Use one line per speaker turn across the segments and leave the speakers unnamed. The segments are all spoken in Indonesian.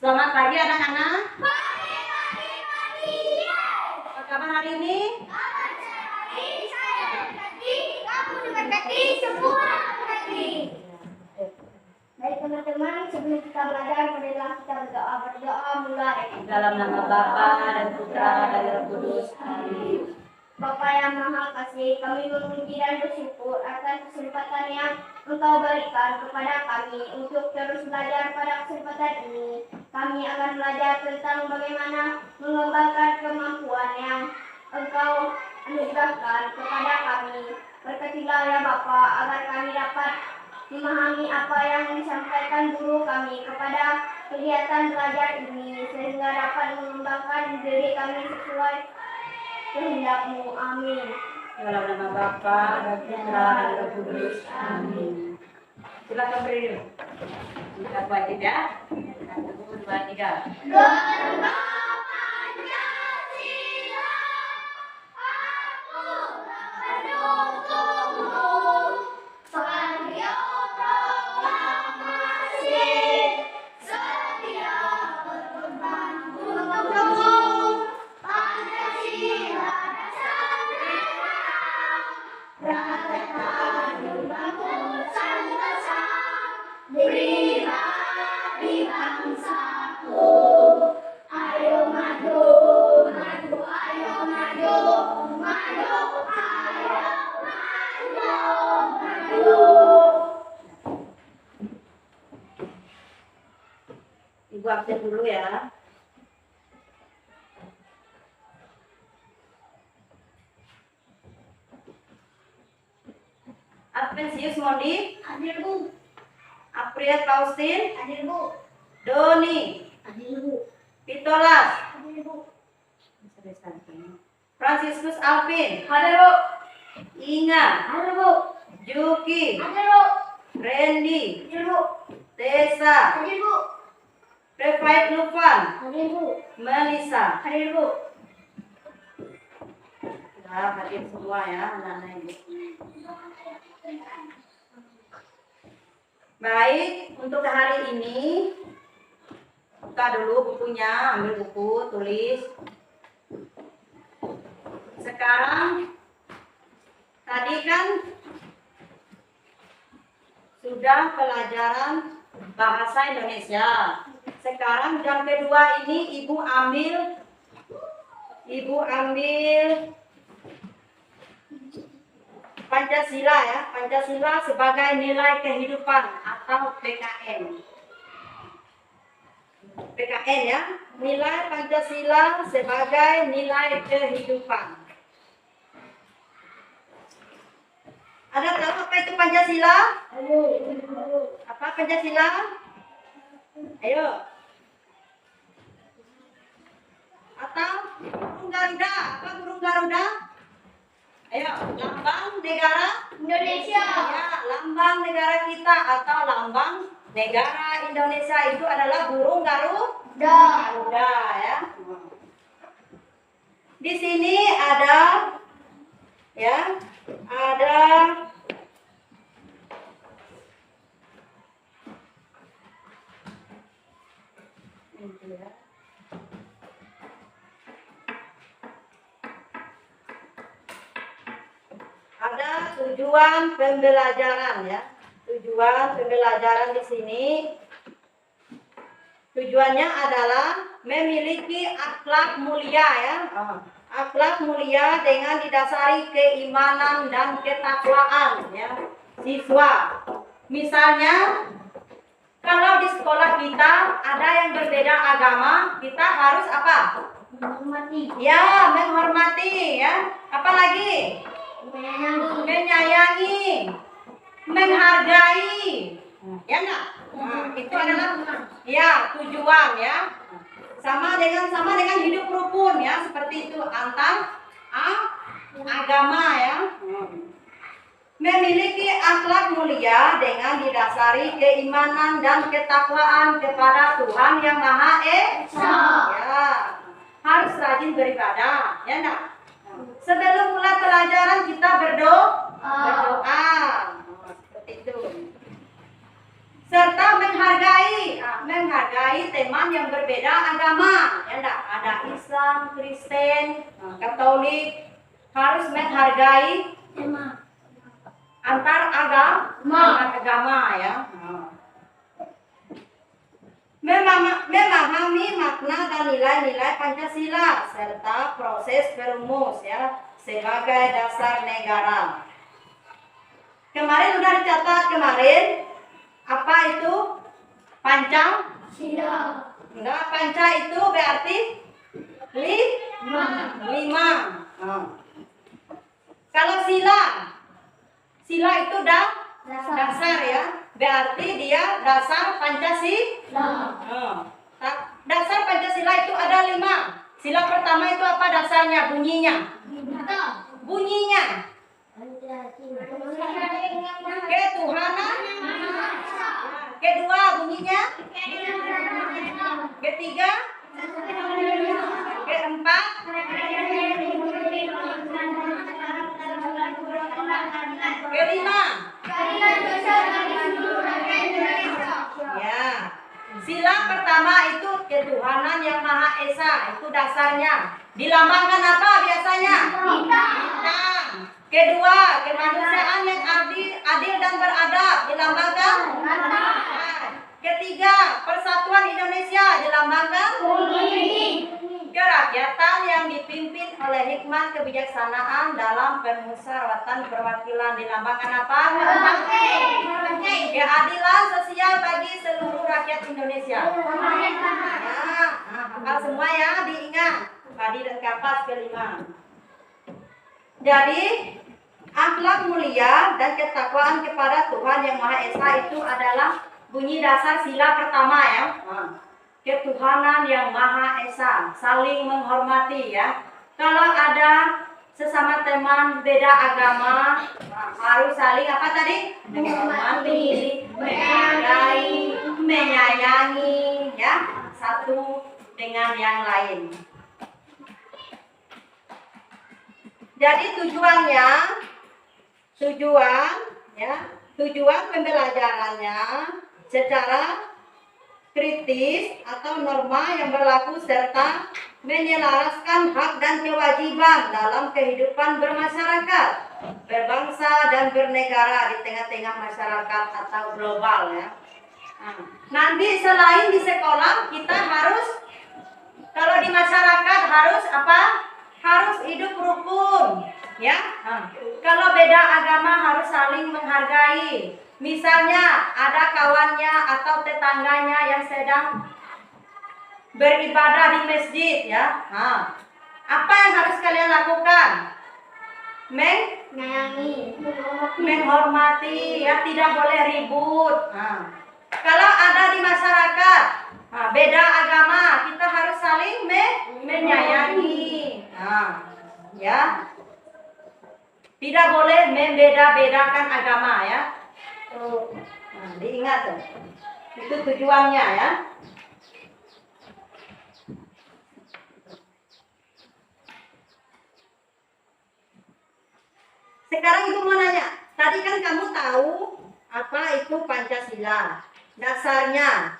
Selamat pagi anak-anak.
Pagi.
Apa kabar hari ini?
Kabar baik, saya berkati, kamu diberkati, semua berkati. Baik teman-teman, sebelum kita belajar, marilah kita berdoa mulai.
Dalam nama Bapa dan Putra dan Roh Kudus. Amin.
Bapa yang Maha Kasih, kami memuji dan bersyukur atas kesempatan yang Engkau berikan kepada kami untuk terus belajar pada kesempatan ini. Kami akan belajar tentang bagaimana mengembangkan kemampuan yang Engkau anugerahkan kepada kami. Berkatilah ya Bapa, agar kami dapat memahami apa yang disampaikan guru kami kepada kegiatan belajar ini, sehingga dapat mengembangkan diri kami sesuai kehendak-Mu. Amin.
Dalam nama Bapa dan Putra dan Roh Kudus. Amin. Silakan berdiri. Kita wajib ya. 1, 2, 3.
Gerbang Pancasila, aku mendukungmu. Panggil proklamasi, setia berkorban untuk Pancasila dasar negara. Rakyat membangun Nusantara, pribadi bangsaku. Ayo maju, maju, ayo maju, maju, ayo maju, maju.
Ibu absen dulu ya. Adventius Mondi,
Hadir Bu,
April Faustin,
hadir Bu,
Doni,
hadir Bu,
Pitolas,
hadir Bu,
Franciscus Alvin,
hadir Bu,
Inga,
hadir Bu,
Juki,
hadir Bu,
Randy,
hadir Bu,
Tessa,
hadir Bu,
Revite Lufan,
hadir Bu,
Melissa.
hadir Bu.
Ya, hadir semua ya anak-anak ini. Baik, untuk hari ini buka dulu bukunya, ambil buku, tulis. Sekarang tadi kan sudah pelajaran bahasa Indonesia. Sekarang jam kedua ini ibu ambil Pancasila ya, Pancasila sebagai nilai kehidupan atau PKN. PKN ya, nilai Pancasila sebagai nilai kehidupan. Ada tahu apa itu Pancasila? Apa Pancasila? Ayo. Atau burung Garuda? Apa burung Garuda? Ayo, lambang negara
Indonesia.
ya, lambang negara kita atau lambang negara Indonesia itu adalah burung Garuda ya. Di sini ada ya, ada ini ya. Ada tujuan pembelajaran ya. Tujuan pembelajaran di sini tujuannya adalah memiliki akhlak mulia ya. Akhlak mulia dengan didasari keimanan dan ketakwaan ya. Siswa. Misalnya kalau di sekolah kita ada yang berbeda agama, kita harus apa?
Menghormati,
Ya, menghormati ya. Apalagi? Menyayangi, menghargai, ya enggak? Itu adalah ya tujuan ya. Sama dengan hidup rukun ya, seperti itu antar agama ya. Memiliki akhlak mulia dengan didasari keimanan dan ketakwaan kepada Tuhan yang Maha Esa. Ya, harus rajin beribadah, ya enggak? Sebelum mulai pelajaran kita berdoa seperti itu. Serta menghargai menghargai teman yang berbeda agama. Ya enggak? Ada Islam, Kristen, Katolik. Harus menghargai antar agama ya. Memahami makna dan nilai-nilai Pancasila serta proses perumus ya sebagai dasar negara. Kemarin sudah dicatat apa itu Pancasila? Enggak, Panca itu berarti lima. Kalau sila itu dasar ya, berarti dia dasar Pancasila. Dasar Pancasila itu ada 5. Sila pertama itu apa dasarnya? Bunyinya. Ketuhanan. Kedua bunyinya. Ketiga. Keempat. Kelima. Ya. Sila pertama itu ketuhanan yang Maha Esa, itu dasarnya. Dilambangkan apa biasanya? Bintang. Kedua, kemanusiaan yang adil dan beradab, dilambangkan? Ketiga, persatuan Indonesia, dilambangkan? Kerakyatan yang dipimpin oleh hikmat kebijaksanaan dalam permusyawaratan perwakilan, dilambangkan apa? Keadilan sosial bagi seluruh rakyat Indonesia. Ya, hafal semua ya, diingat. Tadi dan kapas kelima. Jadi, akhlak mulia dan ketakwaan kepada Tuhan Yang Maha Esa itu adalah bunyi dasar sila pertama ya. Ketuhanan Yang Maha Esa, saling menghormati ya. Kalau ada sesama teman beda agama, harus saling apa tadi? Menghormati, menghargai, menyayangi ya, satu dengan yang lain. Jadi tujuan pembelajarannya secara kritis atau norma yang berlaku serta menyelaraskan hak dan kewajiban dalam kehidupan bermasyarakat, berbangsa dan bernegara di tengah-tengah masyarakat atau global ya. Nanti selain di sekolah kita harus, kalau di masyarakat harus apa? Harus hidup rukun, ya. Kalau beda agama harus saling menghargai. Misalnya ada kawannya atau tetangganya yang sedang beribadah di masjid, ya. Apa yang harus kalian lakukan?
Menyayangi,
menghormati, ya, tidak boleh ribut. Kalau ada di masyarakat beda agama, kita harus saling menyayangi. Ya, tidak boleh membeda-bedakan agama ya. Diingat tuh. Itu tujuannya ya. Sekarang itu mau nanya, tadi kan kamu tahu apa itu Pancasila, dasarnya.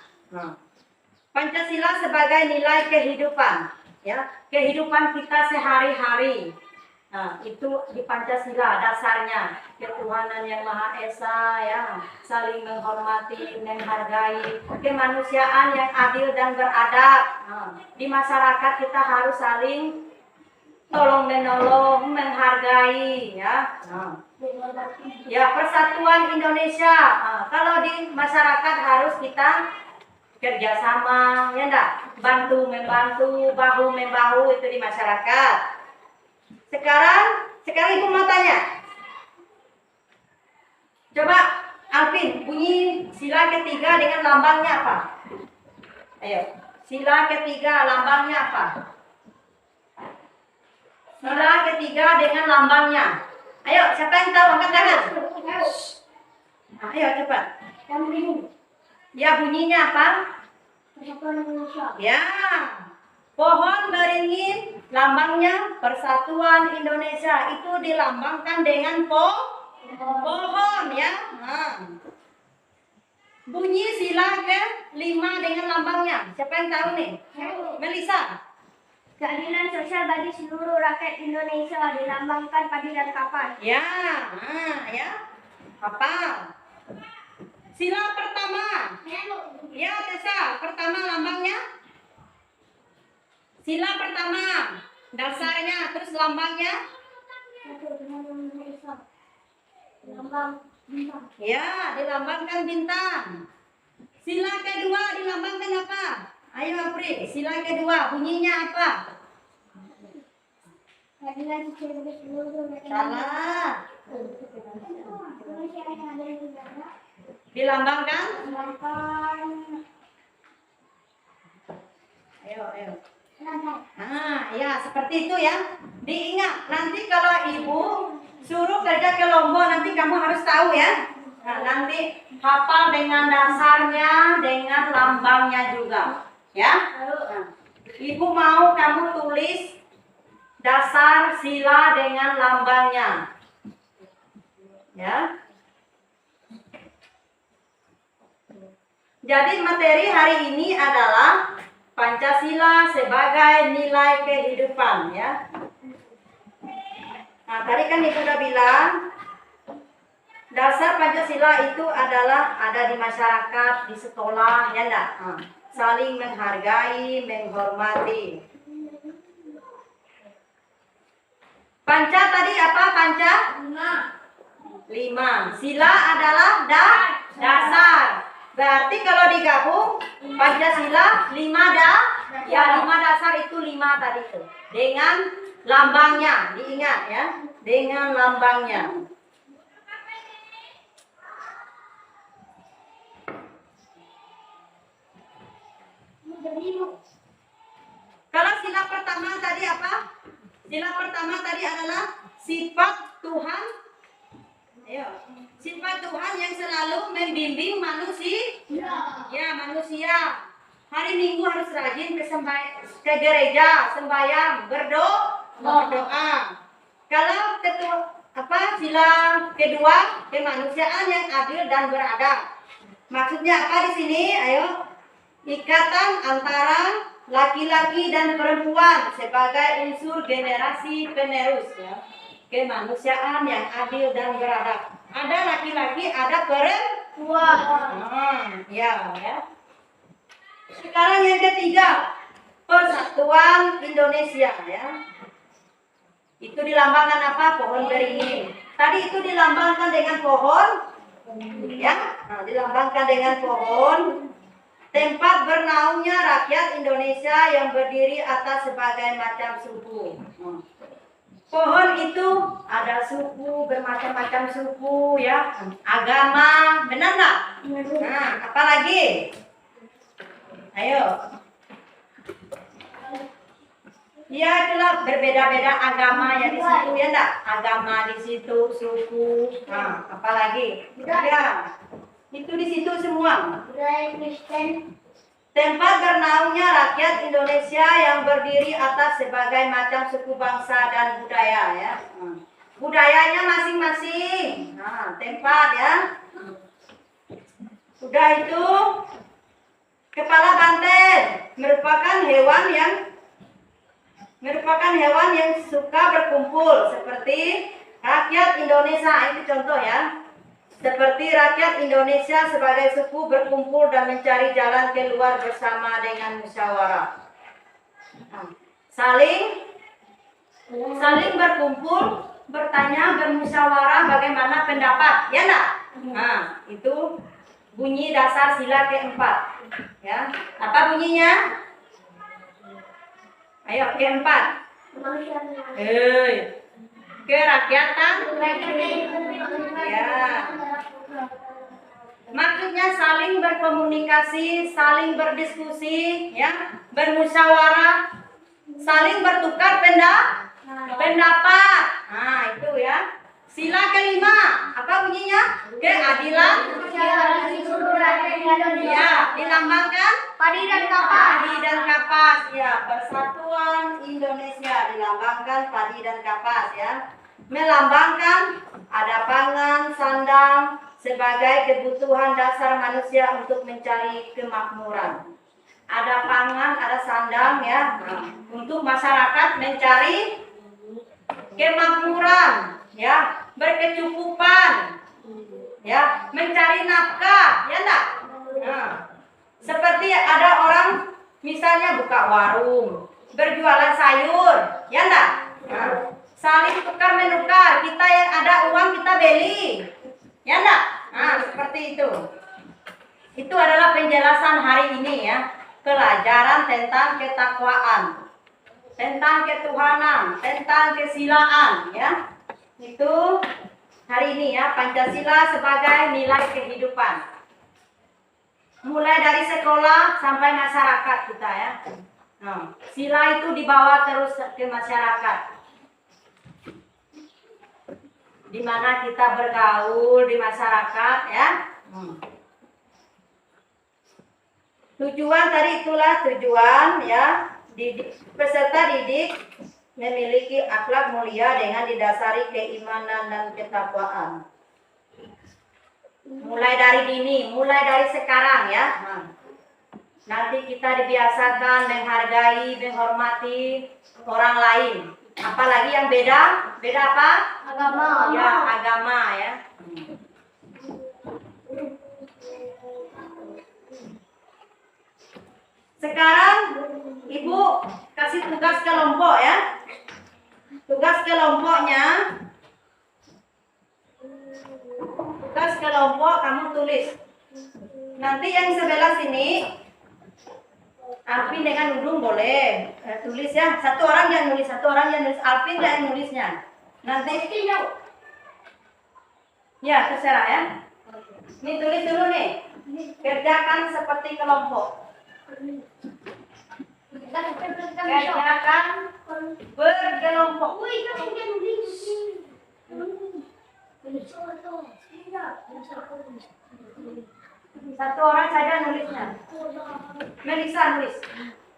Pancasila sebagai nilai kehidupan, ya, kehidupan kita sehari-hari. Itu di Pancasila dasarnya, ketuhanan yang Maha Esa, ya, saling menghormati, menghargai, kemanusiaan yang adil dan beradab. Di masyarakat kita harus saling tolong menolong, menghargai, ya. Ya, persatuan Indonesia. Kalau di masyarakat harus kita kerjasama, ya enggak? Bantu membantu, bahu membahu, itu di masyarakat. Sekarang Ibu mau tanya. Coba Alvin bunyi sila ketiga dengan lambangnya apa? Ayo, sila ketiga lambangnya apa? Sila ketiga dengan lambangnya. Ayo, siapa yang tahu? Angkat tangan. Ayo cepat. Ya, bunyinya apa? Ya, pohon beringin, lambangnya Persatuan Indonesia. Itu dilambangkan dengan pohon ya. Bunyi sila ke-5 dengan lambangnya? Siapa yang tahu nih? Melisa.
Keadilan sosial bagi seluruh rakyat Indonesia dilambangkan padi dan kapas.
Ya, ya. Hafal. Sila pertama. Ya, Tessa. Pertama lambangnya. Sila pertama. Dasarnya, terus lambangnya.
Lambang bintang.
Ya, dilambangkan bintang. Sila kedua dilambangkan apa? Ayo Apri, sila kedua bunyinya apa?
Keadilan sosial bagi seluruh rakyat
Salah.
Indonesia yang ada di negara.
Dilambangkan?
Lambang
Ayo.
lambang.
Ya seperti itu ya. Diingat, nanti kalau ibu suruh kerja ke Lombok, nanti kamu harus tahu ya. Nah, nanti hafal dengan dasarnya, dengan lambangnya juga. Ya. Nah, ibu mau kamu tulis dasar sila dengan lambangnya. Ya. Jadi materi hari ini adalah Pancasila sebagai nilai kehidupan ya. Nah, tadi kan ibu udah bilang dasar Pancasila itu adalah ada di masyarakat, di sekolah, ya enggak? Saling menghargai, menghormati. Panca tadi apa panca? 5. Sila adalah dasar. Berarti kalau digabung Pancasila 5 5 dasar itu 5 tadi itu. Dengan lambangnya, diingat ya. Dengan lambangnya. Kalau sila pertama tadi apa? Sila pertama tadi adalah sifat Tuhan. Ayo. Sifat Tuhan yang selalu membimbing manusia. Ya, manusia. Hari Minggu harus rajin ke gereja, sembahyang, berdoa. Kalau sila kedua, kemanusiaan yang adil dan beradab. Maksudnya apa di sini? Ayo. Ikatan antara laki-laki dan perempuan sebagai unsur generasi penerus ya. Kemanusiaan yang adil dan beradab. Ada laki-laki, ada perempuan. Ya. Sekarang yang ketiga, Persatuan Indonesia ya. Itu dilambangkan apa? Pohon beringin. Tadi itu dilambangkan dengan pohon ya. Nah, dilambangkan dengan pohon. Tempat bernaungnya rakyat Indonesia yang berdiri atas sebagai macam suku. Pohon itu ada suku, bermacam-macam suku ya. Agama, benar nggak? Nah, apa lagi? Ayo. Ya itulah berbeda-beda agama ya di situ ya enggak? Agama di situ, suku. Nah, apa lagi? Ya. Itu di situ semua.
Budaya Kristen.
Tempat bernaungnya rakyat Indonesia yang berdiri atas sebagai macam suku bangsa dan budaya ya. Budayanya masing-masing. Nah, tempat ya. Sudah itu kepala banteng merupakan hewan yang suka berkumpul seperti rakyat Indonesia. Ini contoh ya. Seperti rakyat Indonesia sebagai suku berkumpul dan mencari jalan keluar bersama dengan musyawarah. Saling berkumpul, bertanya, bermusyawarah bagaimana pendapat, ya enggak? Nah, itu bunyi dasar sila keempat. Ya, apa bunyinya? Ayo keempat. Kerakyatan. Ya. Maksudnya saling berkomunikasi, saling berdiskusi, ya, bermusyawarah, saling bertukar pendapat. Nah, itu ya. Sila kelima, apa bunyinya? Keadilan. Ya, dilambangkan
Padi dan kapas.
padi dan kapas. Ya, Persatuan Indonesia dilambangkan padi dan kapas ya. Melambangkan ada pangan, sandang sebagai kebutuhan dasar manusia untuk mencari kemakmuran. ada pangan, ada sandang ya. Untuk masyarakat mencari kemakmuran, ya, berkecukupan, ya, mencari nafkah, ya enggak? Nah, seperti ada orang misalnya buka warung, berjualan sayur, ya enggak? Nah, saling tukar menukar, kita yang ada uang kita beli, ya enggak? Nah, seperti itu. Itu adalah penjelasan hari ini ya, pelajaran tentang ketakwaan, tentang ketuhanan, tentang kesilaan ya. Itu hari ini ya, Pancasila sebagai nilai kehidupan. Mulai dari sekolah sampai masyarakat kita ya. Nah, sila itu dibawa terus ke masyarakat. Di mana kita bergaul di masyarakat ya. Tujuan tadi itulah tujuan ya, peserta didik memiliki akhlak mulia dengan didasari keimanan dan ketakwaan. Mulai dari dini, mulai dari sekarang ya. Nanti kita dibiasakan menghargai, menghormati orang lain. Apalagi yang beda, beda apa?
Agama.
Ya, agama ya. Sekarang Ibu kasih tugas kelompok ya. Tugas kelompoknya, tugas kelompok kamu tulis. Nanti yang sebelah sini, Alvin dengan Udung boleh tulis ya. Satu orang yang nulis, satu orang yang nulis. Alvin yang nulisnya. Nanti ya terserah ya. Ini tulis dulu nih. Kerjakan seperti kelompok. Kerjakan berkelompok. Satu orang saja nulisnya. Melisa nulis.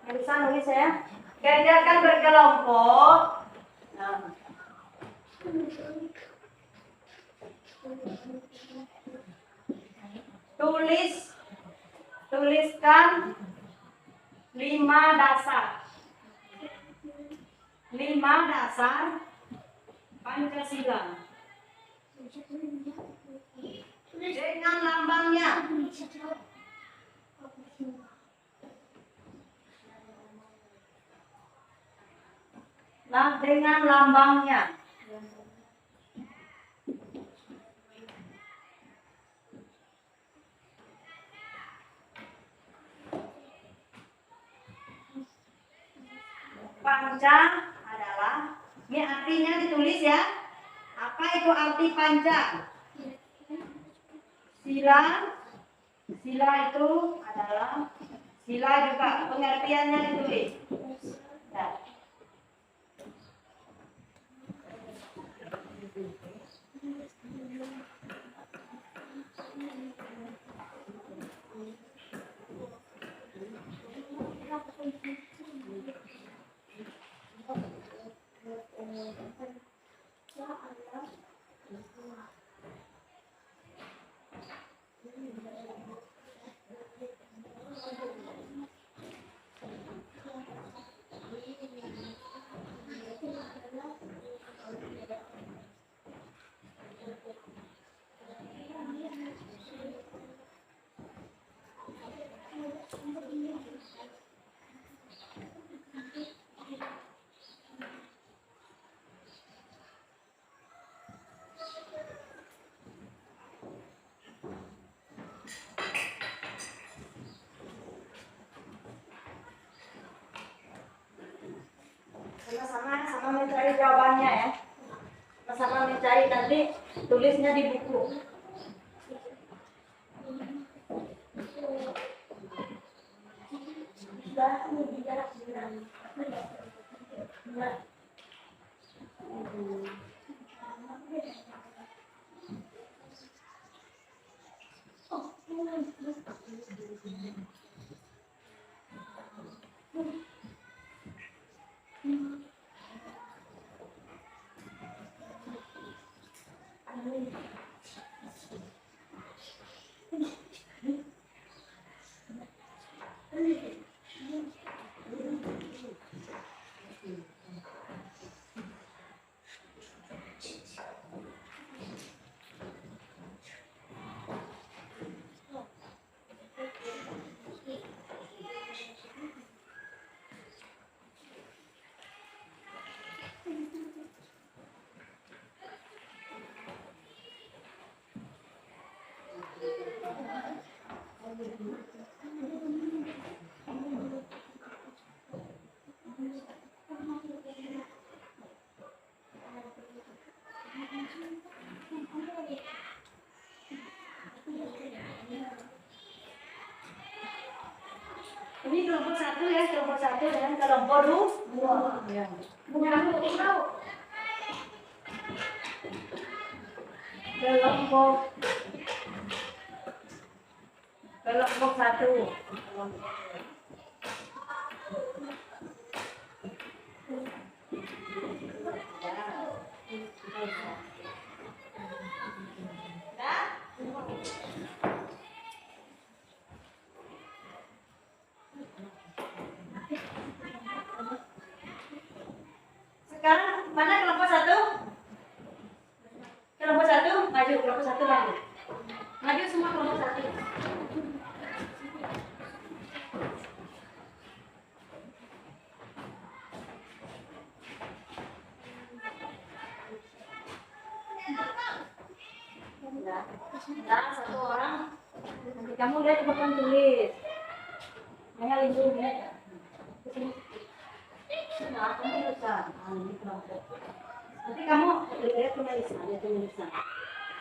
Melisa nulis ya. Kerjakan berkelompok. Nah. Tuliskan 5 dasar. 5 dasar Pancasila. Dengan lambangnya. Dengan lambangnya. Panca adalah, ini artinya ditulis ya. Apa itu arti panca? Sila itu adalah, sila juga pengertiannya ditulis. Ya. Sama-sama mencari jawabannya ya. Sama-sama mencari, nanti tulisnya di buku. Ini kelompok 1 ya, kelompok 1 dan kelompok 2. Ya. Kelompok 1. Sekarang mana kelompok 1? Kelompok 1 maju, kelompok 1 maju. Maju semua kelompok 1. Nah, 1 orang. Nanti kamu lihat cepetan tulis. Hanya lindungi ya. Nah, kamu tulisan. Ini kelompok. Nanti kamu lihat tulisan.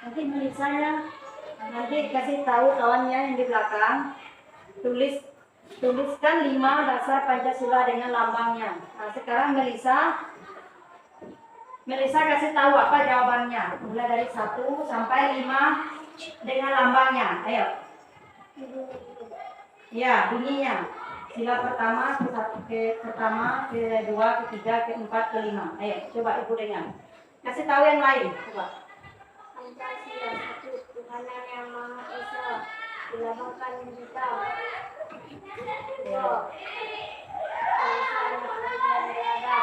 Nanti Melisa ya. Nanti kasih tahu kawannya yang di belakang. Tuliskan 5 dasar Pancasila dengan lambangnya. Nah, sekarang Melisa kasih tahu apa jawabannya. Mulai dari 1 sampai 5 dengan lambangnya. Ayo. Ya, bunyinya. Sila pertama, pertama, kedua, ketiga, keempat, kelima. Ayo, coba ibu dengar. Kasih tahu yang lain. Coba.
Pancasila 1, Tuhanan Yang Maha Esa, dilambangkan kita. 2, bangsa dan negara,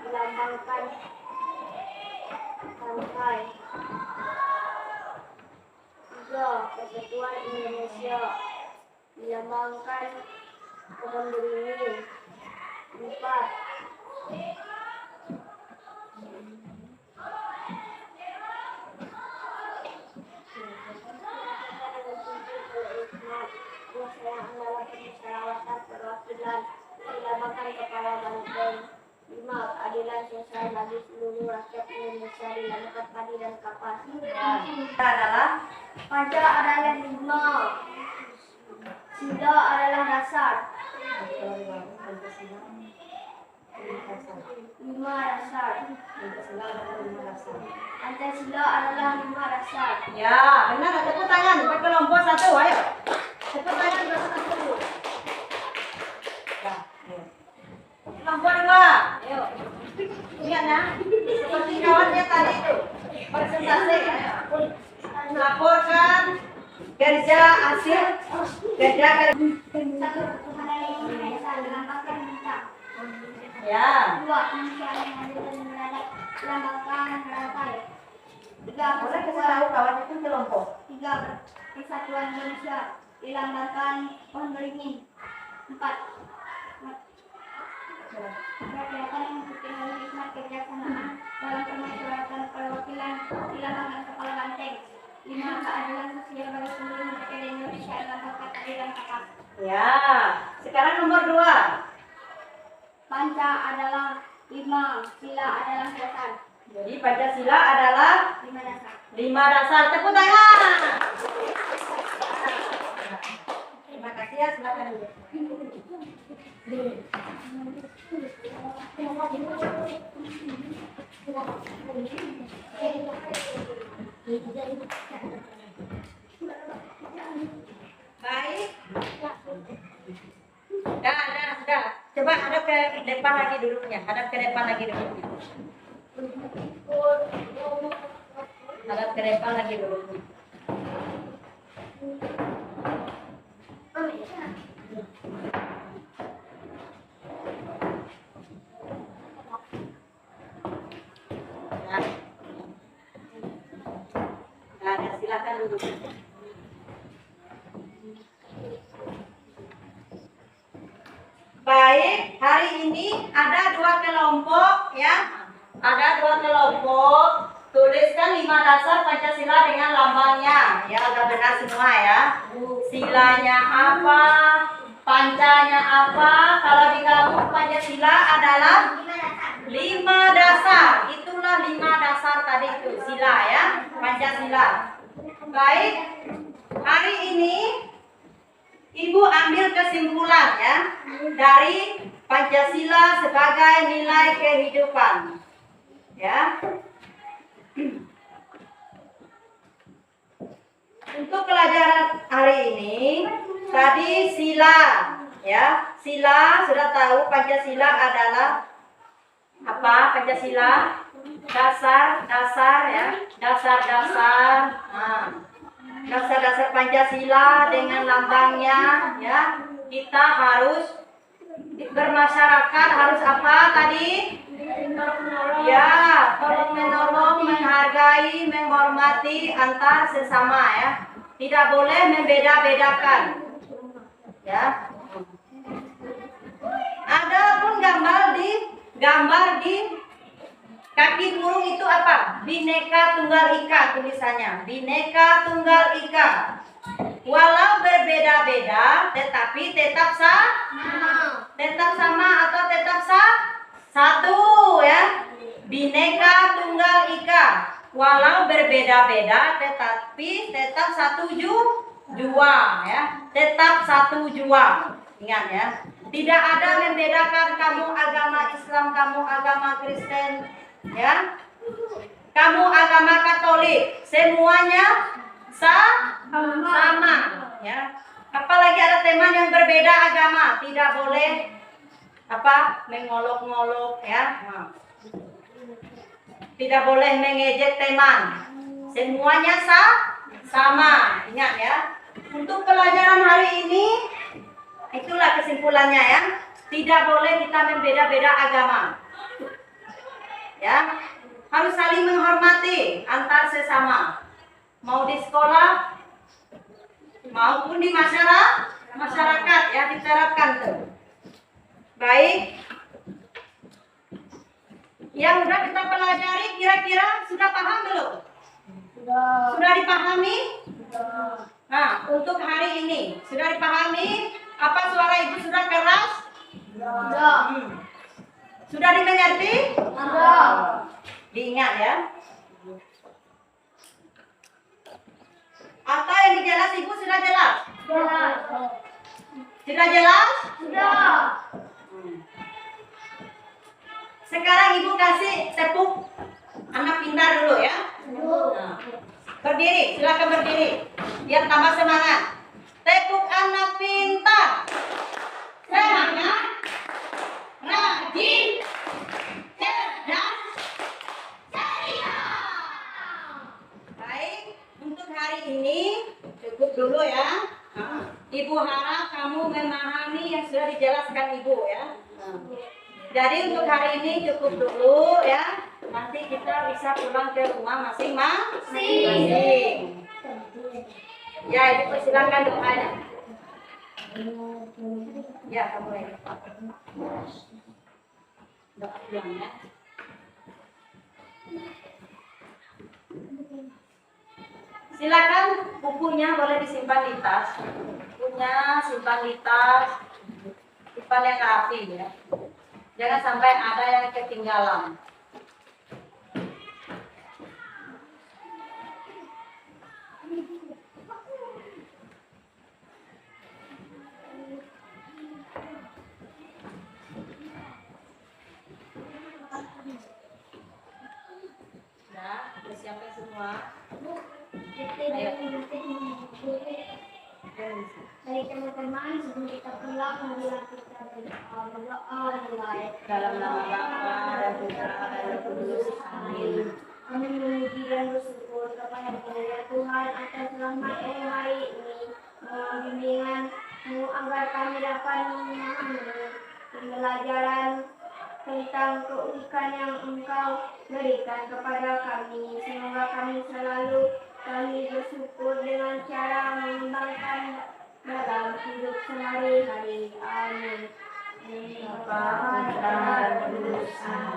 dilambangkan sampai. 3, Persatuan Indonesia, dilambangkan pohon beringin. 4, permusyawaratan perwakilan, dilambangkan kepala banteng. 5, keadilan sosial bagi seluruh rakyat Indonesia, dilambangkan padi dan kapas.
Adalah
Panca adalah 5, sila adalah dasar. 5 dasar. Pancasila adalah 5 dasar.
ya, benar. Tepuk tangan buat kelompok 1. Ayo. Tepuk tangan buat kelompok 1. Ya, ayo. Kelompok 2. Ayo. Ingat ya. Seperti kawannya tadi itu. Presentasi. Ayo. Laporkan kerja hasil kerja.
1, Tuhanan Yang Maha Esa, dilambangkan kita.
Ya.
2, kemanusiaan yang adil dan beradab, dilambangkan harapan. 3,
Boleh kasih tahu kawannya itu kelompok.
3, Persatuan Indonesia, dilambangkan pohon beringin. 4, kegiatan yang mempunyai hikmat kebijaksanaan dalam permusyawaratan perwakilan, dilambangkan kepala banteng. 5, keadilan sosial bagi seluruh rakyat Indonesia, dilambangkan padi dan kapas.
Ya. Sekarang nomor 2.
Panca adalah 5, sila adalah dasar.
Jadi Pancasila adalah
5 dasar.
5 dasar. Tepuk tangan. Terima kasih ya, silakan dulu. Baik. Dah. Coba hadap ke depan lagi duduknya. Hadap ke depan lagi duduknya. Hadap ke depan lagi duduknya. Nah, silakan duduk. Baik, hari ini ada 2 kelompok ya. Ada 2 kelompok. Tuliskan 5 dasar Pancasila dengan lambangnya. Ya, udah benar semua ya. Silanya apa? Pancanya apa? Kalau di kamu Pancasila adalah 5 dasar. Itulah 5 dasar tadi itu. Sila ya, Pancasila. Baik, hari ini Ibu ambil kesimpulan ya dari Pancasila sebagai nilai kehidupan. Ya. Untuk pelajaran hari ini tadi sila ya. Sila sudah tahu Pancasila adalah apa? Pancasila dasar-dasar ya. Dasar-dasar. Nah, dasar-dasar Pancasila dengan lambangnya ya. Kita harus bermasyarakat harus apa tadi? Ya, tolong menolong, menghargai, menghormati antar sesama ya. Tidak boleh membeda-bedakan. Ya. Ada pun gambar di kaki burung itu apa? Bhinneka Tunggal Ika tulisannya. Bhinneka Tunggal Ika. Walau berbeda-beda, tetapi tetap sama. Tetap sama atau tetap satu ya. Bhinneka Tunggal Ika. Walau berbeda-beda, tetapi tetap satu jua ya. Tetap satu jua. Ingat ya. Tidak ada membedakan kamu agama Islam, kamu agama Kristen, ya. Kamu agama Katolik, semuanya sama, ya. Apalagi ada teman yang berbeda agama, tidak boleh apa mengolok-ngolok, ya. Tidak boleh mengejek teman. Semuanya sama, ingat ya. Untuk pelajaran hari ini itulah kesimpulannya ya. Tidak boleh kita membeda-beda agama. Ya. Harus saling menghormati antar sesama. Mau di sekolah maupun di masyarakat ya diterapkan tuh. Baik. Yang sudah kita pelajari kira-kira sudah paham belum? Sudah dipahami? Nah, untuk hari ini sudah dipahami? Apa suara ibu sudah keras? Sudah. Sudah dimengerti? Sudah. Diingat ya. Atau yang dijelas ibu sudah jelas? Jelas. Sudah jelas? Sudah. Sekarang ibu kasih tepuk anak pintar dulu ya. Nah, berdiri, silakan berdiri. Biar tambah semangat. Tepuk anak pintar, semangat, rajin, cerdas, ceria. Baik, untuk hari ini cukup dulu ya. Ibu harap kamu memahami yang sudah dijelaskan ibu ya. Jadi untuk hari ini cukup dulu ya. Nanti kita bisa pulang ke rumah masing-masing. Ya, ibu persilakan doanya. Ya, kamu ini. Doa pulang ya. Silakan bukunya boleh disimpan di tas. Bukunya simpan di tas. Simpan yang rapi ya. Jangan sampai ada yang ketinggalan. Siapa semua?
Dari teman-teman sebelum kita pulang marilah kita berdoa mulai
Dalam nama Bapa dan Putra dan Roh Kudus. Amin.
Kami memuji dan bersyukur kepada Tuhan atas selamat hari ini, mohon bimbingan-Mu agar kami dapat memahami pembelajaran tentang keunikan yang Engkau berikan kepada kami. Semoga kami bersyukur dengan cara mengembangkan dalam hidup sehari-hari. Amin.
Bapa, Putra, dan Roh Kudus. Amin.